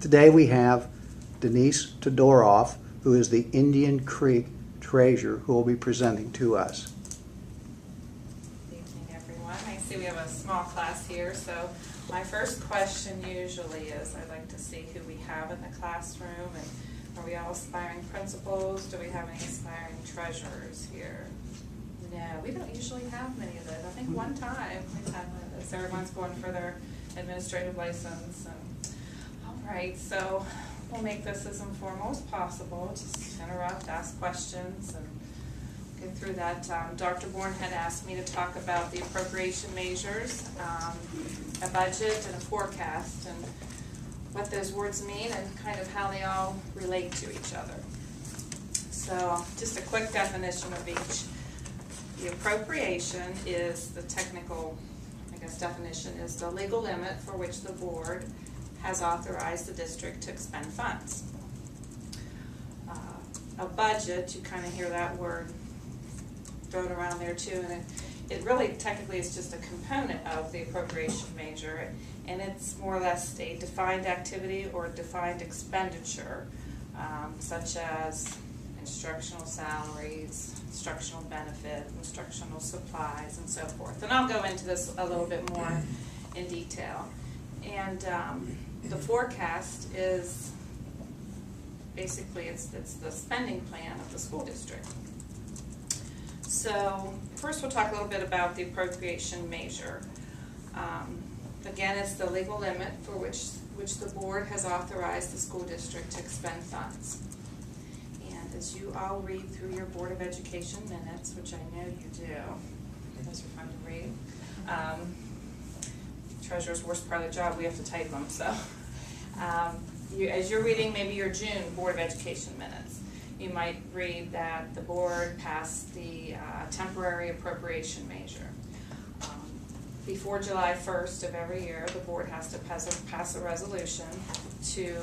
Today we have Denise Todoroff, who is the Indian Creek Treasurer, who will be presenting to us. Good evening, everyone. I see we have a small class here, so my first question usually is I'd like to see who we have in the classroom, and are we all aspiring principals? Do we have any aspiring treasurers here? No, we don't usually have many of those. I think one time we've had one of those. Everyone's going for their administrative license. All right, so we'll make this as informal as possible. Just interrupt, ask questions, and get through that. Dr. Bourne had asked me to talk about the appropriation measures, a budget, and a forecast, and what those words mean and kind of how they all relate to each other. So just a quick definition of each. The appropriation is the technical, definition is the legal limit for which the board has authorized the district to expend funds. A budget, you kind of hear that word thrown around there too, and it really technically is just a component of the appropriation measure, and it's more or less a defined activity or defined expenditure, such as instructional salaries, instructional benefit, instructional supplies, and so forth. And I'll go into this a little bit more in detail. And the forecast is basically it's the spending plan of the school district. So first we'll talk a little bit about the appropriation measure. Again, it's the legal limit for which the board has authorized the school district to expend funds. And as you all read through your Board of Education minutes, which I know you do, those are fun to read. Treasurer's worst part of the job, we have to type them. So as you're reading maybe your June Board of Education minutes, you might read that the board passed the temporary appropriation measure. Before July 1st of every year, the board has to pass a resolution to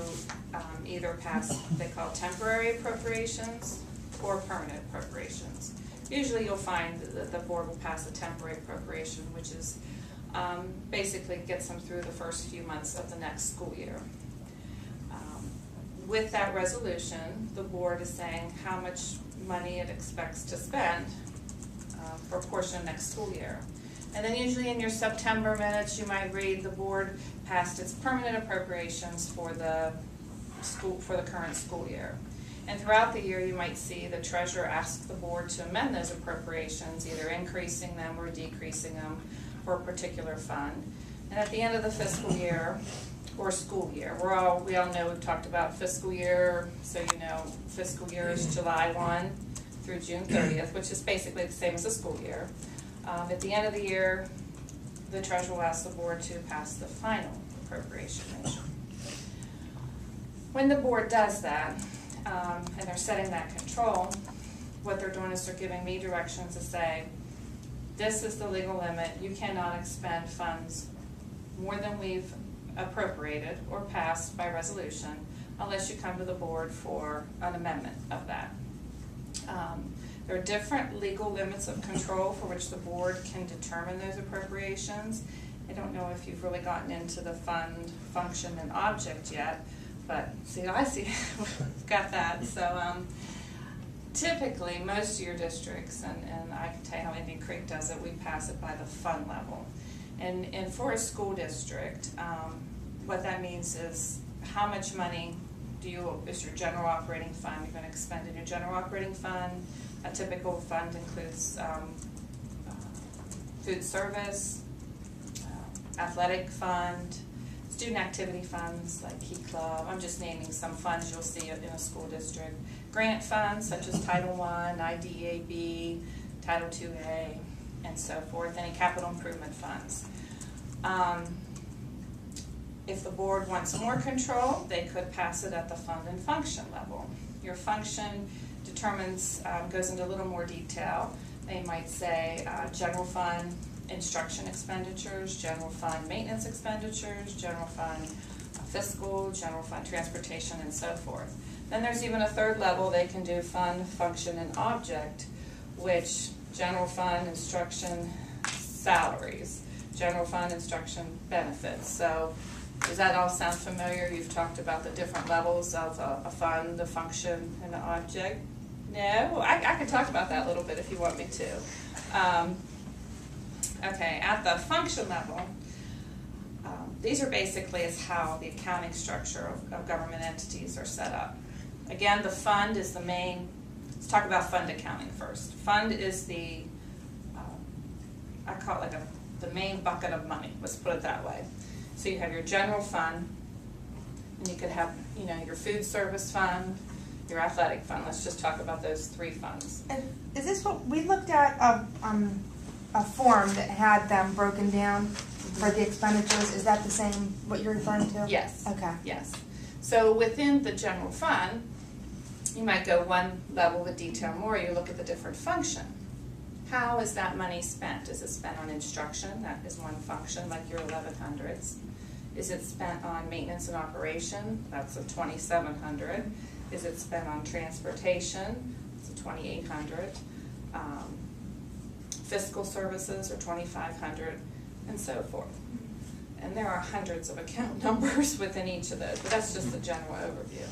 either pass what they call temporary appropriations or permanent appropriations. Usually you'll find that the board will pass a temporary appropriation, which is basically gets them through the first few months of the next school year. With that resolution, the board is saying how much money it expects to spend for a portion of next school year. And then usually in your September minutes, you might read the board passed its permanent appropriations for the current school year. And throughout the year, you might see the treasurer ask the board to amend those appropriations, either increasing them or decreasing them for a particular fund. And at the end of the fiscal year, or school year, we all know we've talked about fiscal year, so you know fiscal year is July 1 through June 30th, which is basically the same as a school year. At the end of the year, the treasurer will ask the board to pass the final appropriation measure. When the board does that, and they're setting that control, what they're doing is they're giving me directions to say, this is the legal limit. You cannot expend funds more than we've appropriated or passed by resolution unless you come to the board for an amendment of that. There are different legal limits of control for which the board can determine those appropriations. I don't know if you've really gotten into the fund, function, and object yet, but I see we've got that. So typically, most of your districts, and I can tell you how Indian Creek does it, we pass it by the fund level. And for a school district, what that means is how much money is your general operating fund you're going to expend in your general operating fund. A typical fund includes food service, athletic fund, student activity funds like Key Club. I'm just naming some funds you'll see in a school district. Grant funds such as Title I, IDEAB, Title IIA, and so forth. Any capital improvement funds. If the board wants more control, they could pass it at the fund and function level. Your function determines, goes into a little more detail. They might say general fund instruction expenditures, general fund maintenance expenditures, general fund fiscal, general fund transportation, and so forth. Then there's even a third level. They can do fund, function, and object, which general fund instruction salaries, general fund instruction benefits. So Does that all sound familiar? You've talked about the different levels of a fund, a function, and an object. No? I can talk about that a little bit if you want me to. Okay, at the function level, these are basically is how the accounting structure of government entities are set up. Again, the fund is the main, let's talk about fund accounting first. Fund is the, I call it like the main bucket of money, let's put it that way. So you have your general fund, and you could have, your food service fund, your athletic fund. Let's just talk about those three funds. And is this what we looked at? A form that had them broken down for the expenditures. Is that the same what you're referring to? Yes. Okay. Yes. So within the general fund, you might go one level of detail more. You look at the different function. How is that money spent? Is it spent on instruction? That is one function, like your 1100s. Is it spent on maintenance and operation? That's a 2700. Is it spent on transportation? It's a 2800. Fiscal services are 2500, and so forth. And there are hundreds of account numbers within each of those, but that's just the general overview.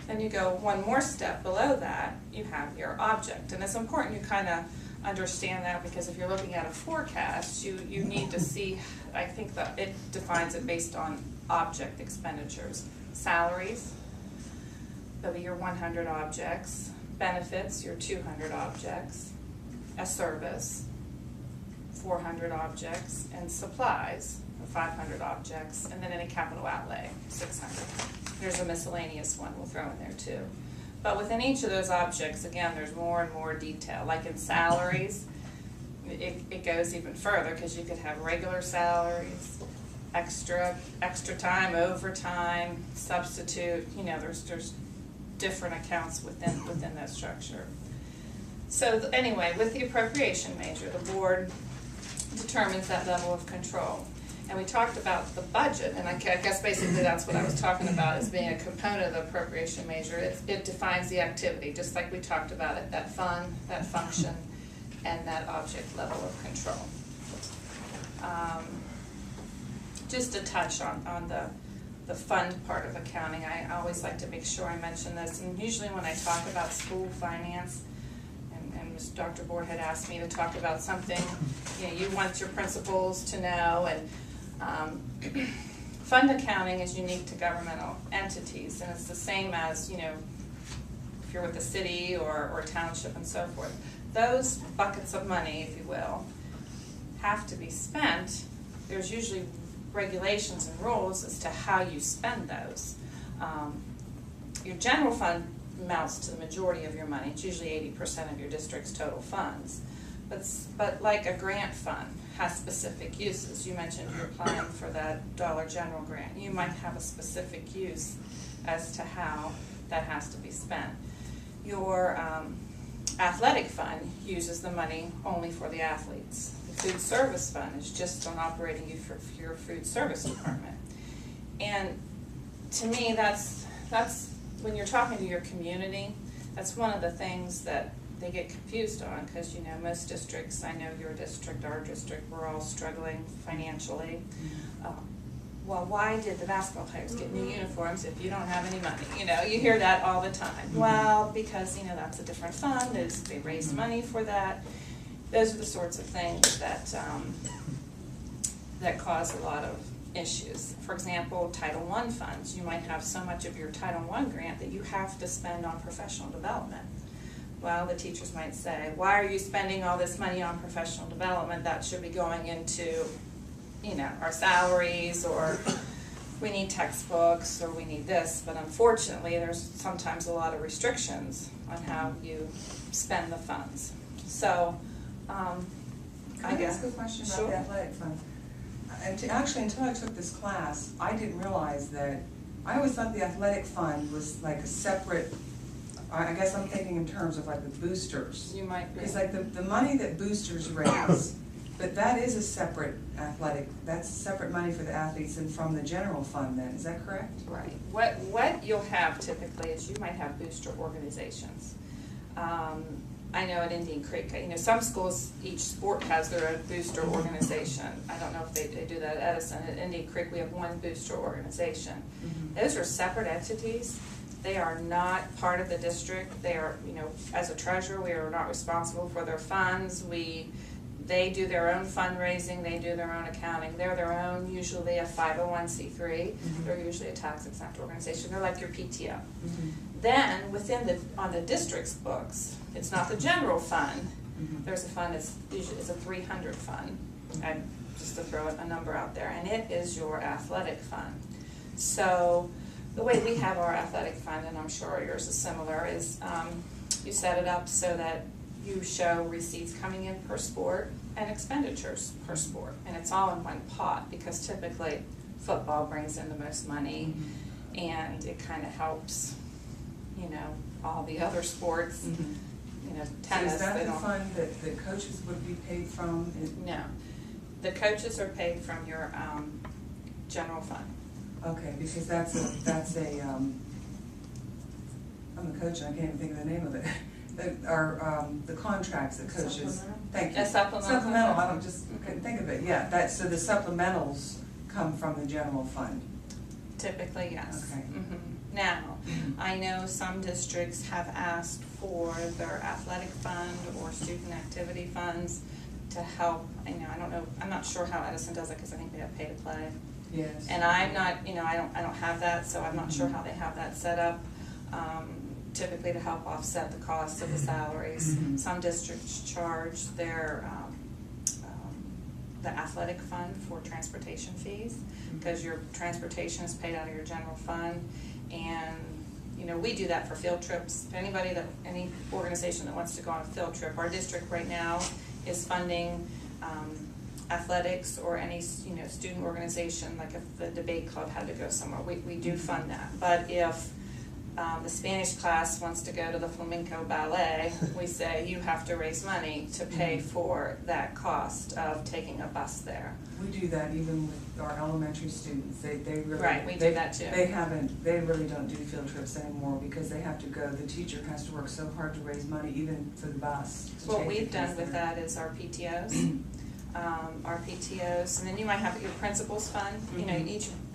Then you go one more step below that, you have your object. And it's important you kind of understand that, because if you're looking at a forecast, you need to see, I think that it defines it based on object expenditures. Salaries, that'll be your 100 objects. Benefits, your 200 objects. A service, 400 objects. And supplies, 500 objects. And then any capital outlay, 600. There's a miscellaneous one we'll throw in there too. But within each of those objects, again, there's more and more detail. Like in salaries, it goes even further, because you could have regular salaries, extra time, overtime, substitute. There's different accounts within that structure. So anyway, with the appropriation measure, the board determines that level of control. And we talked about the budget, and I guess basically that's what I was talking about as being a component of the appropriation measure. It defines the activity, just like we talked about it, that fund, that function, and that object level of control. Just to touch on the fund part of accounting, I always like to make sure I mention this, and usually when I talk about school finance, and Dr. Board had asked me to talk about something, you want your principals to know, and fund accounting is unique to governmental entities, and it's the same as, if you're with the city or township and so forth. Those buckets of money, if you will, have to be spent. There's usually regulations and rules as to how you spend those. Your general fund amounts to the majority of your money. It's usually 80% of your district's total funds. But like a grant fund has specific uses. You mentioned you're applying for that Dollar General grant. You might have a specific use as to how that has to be spent. Your athletic fund uses the money only for the athletes. The food service fund is just on operating you for your food service department. And to me, that's when you're talking to your community, that's one of the things that they get confused on, because most districts, I know your district, our district, we're all struggling financially. Well, why did the basketball players get new uniforms if you don't have any money? You hear that all the time. Well, because that's a different fund. They raised money for that. Those are the sorts of things that that cause a lot of issues. For example, Title I funds. You might have so much of your Title I grant that you have to spend on professional development. Well, the teachers might say, why are you spending all this money on professional development? That should be going into, our salaries, or we need textbooks, or we need this. But unfortunately, there's sometimes a lot of restrictions on how you spend the funds. So, I guess a question about Sure. the athletic fund. Actually, until I took this class, I didn't realize that. I always thought the athletic fund was like a separate. I guess I'm thinking in terms of like the boosters. You might be. It's like the money that boosters raise, but that is a separate athletic. That's separate money for the athletes and from the general fund. Then is that correct? Right. What you'll have typically is you might have booster organizations. I know at Indian Creek, some schools, each sport has their own booster organization. I don't know if they do that at Edison. At Indian Creek, we have one booster organization. Those are separate entities. They are not part of the district. They are, as a treasurer, we are not responsible for their funds. They do their own fundraising, they do their own accounting. They're their own, usually a 501c3. They're usually a tax-exempt organization. They're like your PTO. Then, on the district's books, it's not the general fund. There's a fund, it's a 300 fund, and just to throw a number out there, and it is your athletic fund. So the way we have our athletic fund, and I'm sure yours is similar, is you set it up so that you show receipts coming in per sport and expenditures per sport, and it's all in one pot, because typically football brings in the most money, and it kind of helps all the other sports. Tennis. So is that the fund that the coaches would be paid from? No, the coaches are paid from your general fund. Okay, because I'm a coach and I can't even think of the name of it. The contracts that coaches. Thank you. A supplemental. Supplemental. I couldn't think of it. Yeah, so the supplementals come from the general fund. Typically, yes. Okay. Now, I know some districts have asked for their athletic fund or student activity funds to help. I don't know. I'm not sure how Edison does it, because I think they have pay to play. Yes. And I'm not. I don't have that, so I'm not sure how they have that set up. Typically to help offset the cost of the salaries. Some districts charge their the athletic fund for transportation fees, because your transportation is paid out of your general fund, and we do that for field trips. Any organization that wants to go on a field trip, our district right now is funding athletics or any student organization. Like if the debate club had to go somewhere, we do fund that. But if the Spanish class wants to go to the flamenco ballet, we say you have to raise money to pay for that cost of taking a bus there. We do that even with our elementary students. They really Right, we do that too. They really don't do field trips anymore, because they have to go. The teacher has to work so hard to raise money, even for the bus. What we've done with that is our PTOs. And then you might have your principals fund.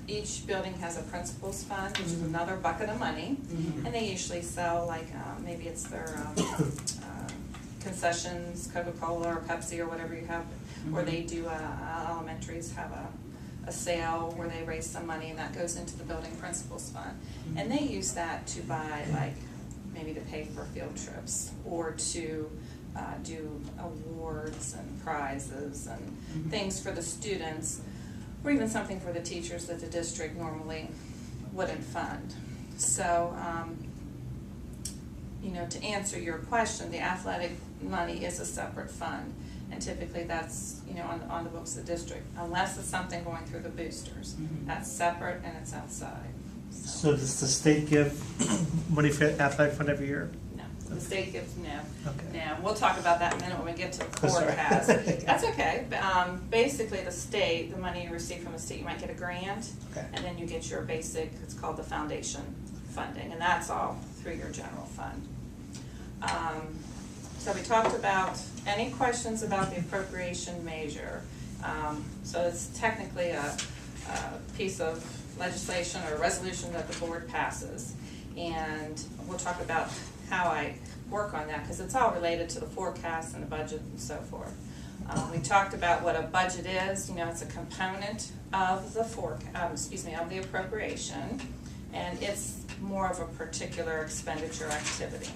Each building has a principals fund, which is another bucket of money, and they usually sell maybe it's their concessions, Coca-Cola or Pepsi or whatever you have, or they do elementaries have a sale where they raise some money, and that goes into the building principals fund, and they use that to buy maybe to pay for field trips or to do awards and prizes and things for the students, or even something for the teachers that the district normally wouldn't fund. So, to answer your question, the athletic money is a separate fund, and typically that's, on the books of the district, unless it's something going through the boosters. That's separate and it's outside. So does the state give money for athletic fund every year? No, the state gives no. Okay. No, we'll talk about that in a minute when we get to the Oh, court sorry. has. That's okay. Basically, the money you receive from the state, you might get a grant, Okay. and then you get your basic, it's called the foundation funding, and that's all through your general fund. So we talked about, any questions about the appropriation measure? So it's technically a piece of legislation or resolution that the board passes, and we'll talk about how I work on that, because it's all related to the forecast and the budget and so forth. We talked about what a budget is. It's a component of the of the appropriation, and it's more of a particular expenditure activity.